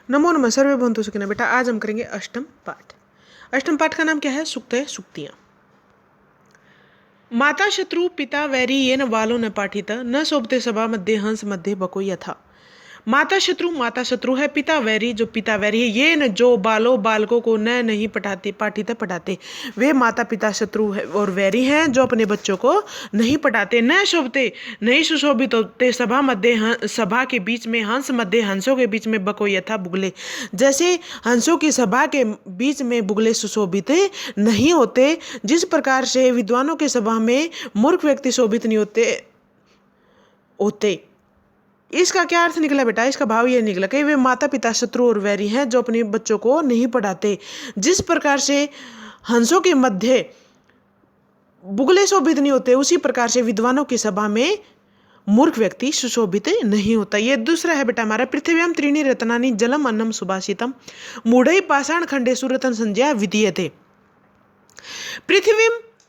नमो नमः सर्वे भवन्तु सुखिनः। बेटा आज हम करेंगे अष्टम पाठ। अष्टम पाठ का नाम क्या है? सुक्तय सुक्तियाँ। माता शत्रु पिता वैरी येन बालो न पाठित न शोभते सभा मध्य हंस मध्य बको यथा। माता शत्रु है, पिता वैरी जो पिता वैरी है, ये न जो बालकों को न नहीं पढ़ाते वे माता पिता शत्रु है और वैरी हैं जो अपने बच्चों को नहीं पढ़ाते। न शोभते नहीं सुशोभित होते सभा मध्य सभा के बीच में हंस मध्य हंसों के बीच में बको यथा बुगले, जैसे हंसों की सभा के बीच में बुगले सुशोभित नहीं होते, जिस प्रकार से विद्वानों के सभा में मूर्ख व्यक्ति शोभित नहीं होते। इसका क्या अर्थ निकला बेटा? इसका भाव ये निकला कि वे माता पिता शत्रु और वैरी हैं जो अपने बच्चों को नहीं पढ़ाते। जिस प्रकार से हंसों के मध्य बुगले शोभित नहीं होते, उसी प्रकार से विद्वानों की सभा में मूर्ख व्यक्ति सुशोभित नहीं होता। ये दूसरा है बेटा हमारा, पृथ्व्याम त्रीणि रत्नानि जलम अन्नम सुभाषितम मूढ़ै पाषाण खंडेषु रत्न संज्ञा विधीयते।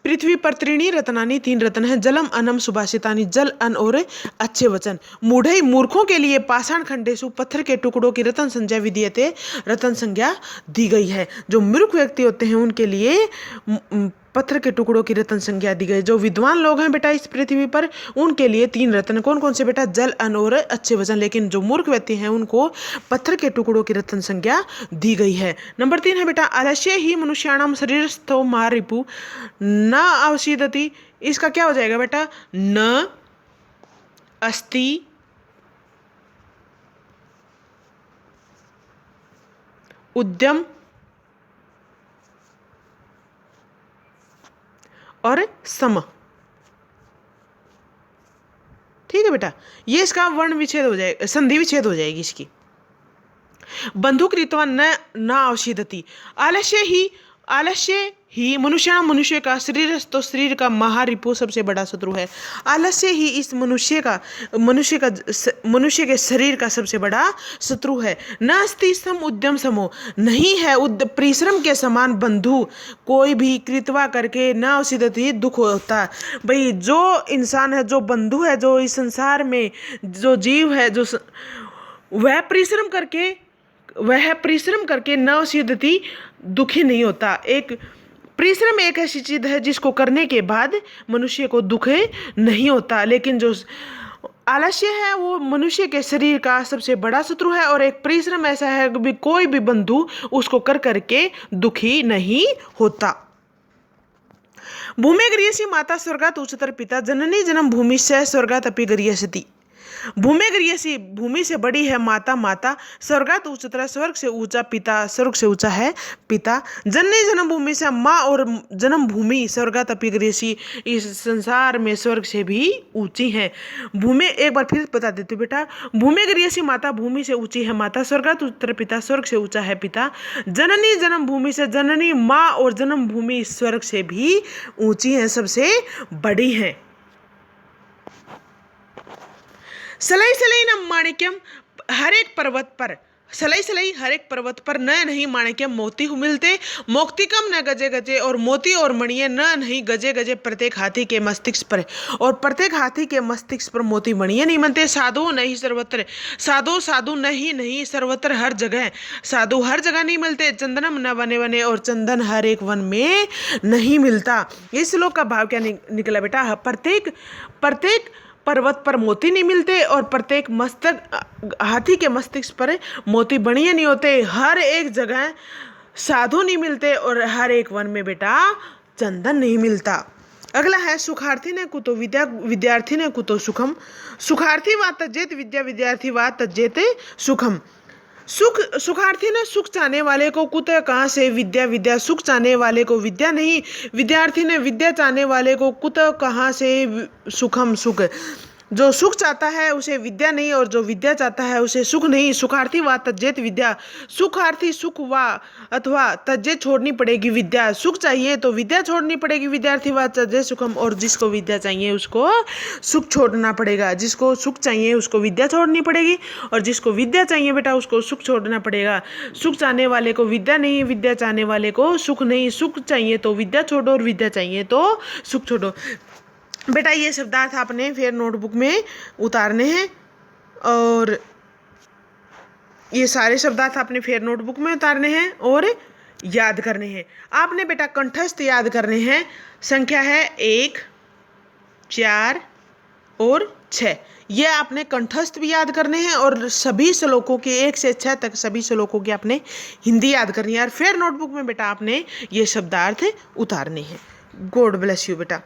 पृथ्वी पर त्रीणी रत्नानि तीन रत्न है, जलम अनम सुभाषितानि जल अन्न और अच्छे वचन, मूढ़ई मूर्खों के लिए पाषाण खंडेशु पत्थर के टुकड़ों की रत्न संज्ञा विधीयते रत्न संज्ञा दी गई है। जो मूर्ख व्यक्ति होते हैं उनके लिए पत्थर के टुकड़ों की रत्न संज्ञा दी गई। जो विद्वान लोग हैं बेटा इस पृथ्वी पर, उनके लिए तीन रत्न कौन कौन से बेटा? जल अन्न और अच्छे वचन। लेकिन जो मूर्ख व्यक्ति हैं उनको पत्थर के टुकड़ों की रत्न संज्ञा दी गई है। नंबर 3 है बेटा, आलस्य ही मनुष्याणाम शरीरस्थो महारिपु न अवसीदति। इसका क्या हो जाएगा बेटा? न अस्ति उद्यम और सम। ठीक है बेटा, ये इसका वर्ण विच्छेद हो जाएगा, संधि विच्छेद हो जाएगी इसकी। बंधुक रीतवा न अवशिदति। आलस्य ही मनुष्य का शरीर का महारिपु सबसे बड़ा शत्रु है। आलस्य ही इस मनुष्य के शरीर का सबसे बड़ा शत्रु है। न अस्ति सम उद्यम समो, नहीं है परिश्रम के समान बंधु कोई भी कृतवा करके न अवसिदति दुख होता। भाई जो इंसान है, जो बंधु है, जो इस संसार में जो जीव है, जो वह परिश्रम करके न अवसिदति दुखी नहीं होता। परिश्रम एक ऐसी चीज है जिसको करने के बाद मनुष्य को दुख नहीं होता, लेकिन जो आलस्य है वो मनुष्य के शरीर का सबसे बड़ा शत्रु है। और एक परिश्रम ऐसा है कि कोई भी बंधु उसको कर करके दुखी नहीं होता। भूमे गरीयसी माता स्वर्गात उच्चतर पिता जननी जन्म भूमि से स्वर्गात अपि गरीयसति। भूमे गरीयसी भूमि से बड़ी है माता स्वर्गात उच्चतर स्वर्ग से ऊंचा पिता स्वर्ग से ऊंचा है पिता। जननी जन्म भूमि से माँ और जन्म भूमि स्वर्गात अपि गरीयसी इस संसार में स्वर्ग से भी ऊंची है। भूमि एक बार फिर बता देती हूँ बेटा, भूमे गरीयसी माता भूमि से ऊंची है माता, स्वर्गात उच्चतर पिता स्वर्ग से ऊंचा है पिता। जननी जन्म भूमि से जननी माँ और जन्म भूमि स्वर्ग से भी ऊंची है, सबसे बड़ी है। सलाई सलाई न माणिक्यम हर एक पर्वत पर न नहीं माणिक्यम मोती मिलते, मोक्तिकम न गजे गजे और मोती और मणिये न नहीं गजे गजे प्रत्येक हाथी के मस्तिष्क पर, और प्रत्येक हाथी के मस्तिष्क पर मोती मणिये नहीं मिलते। साधु नहीं सर्वत्र, साधु नहीं सर्वत्र हर जगह, साधु हर जगह नहीं मिलते। चंदनम न बने और चंदन हर एक वन में नहीं मिलता। इस श्लोक का भाव क्या निकला बेटा? प्रत्येक पर्वत पर मोती नहीं मिलते और प्रत्येक हाथी के मस्तिष्क पर मोती बणिये नहीं होते, हर एक जगह साधु नहीं मिलते और हर एक वन में बेटा चंदन नहीं मिलता। अगला है सुखार्थी ने कुतो विद्या विद्यार्थी ने कुतो सुखम। सुखार्थी वा तज्जेत विद्या विद्यार्थी वा तज्जेत सुखम। सुखार्थी ने सुख चाहने वाले को कुत कहाँ से विद्या सुख चाहने वाले को विद्या नहीं, विद्यार्थी ने विद्या चाहने वाले को कुत कहाँ से सुखम सुख। जो सुख चाहता है उसे विद्या नहीं और जो विद्या चाहता है उसे सुख नहीं। सुखार्थी वा तज्जेत विद्या, सुखार्थी सुख वा अथवा तज्जेत छोड़नी पड़ेगी विद्या। सुख चाहिए तो विद्या छोड़नी पड़ेगी, विद्यार्थी वा तज्जेत सुखम, और जिसको विद्या चाहिए उसको सुख छोड़ना पड़ेगा। जिसको सुख चाहिए उसको विद्या छोड़नी पड़ेगी और जिसको विद्या चाहिए बेटा उसको सुख छोड़ना पड़ेगा। सुख चाहने वाले को विद्या नहीं, विद्या चाहने वाले को सुख नहीं। सुख चाहिए तो विद्या छोड़ो और विद्या चाहिए तो सुख छोड़ो। बेटा ये शब्दार्थ आपने फिर नोटबुक में उतारने हैं और ये सारे शब्दार्थ आपने फिर नोटबुक में उतारने हैं और याद करने हैं। आपने बेटा कंठस्थ याद करने हैं। संख्या है 1, 4 और 6। ये आपने कंठस्थ भी याद करने हैं और सभी श्लोकों के 1 से 6 तक सभी श्लोकों की आपने हिंदी याद करनी है। और फिर नोटबुक में बेटा आपने ये शब्दार्थ उतारने हैं। गॉड ब्लेस यू बेटा।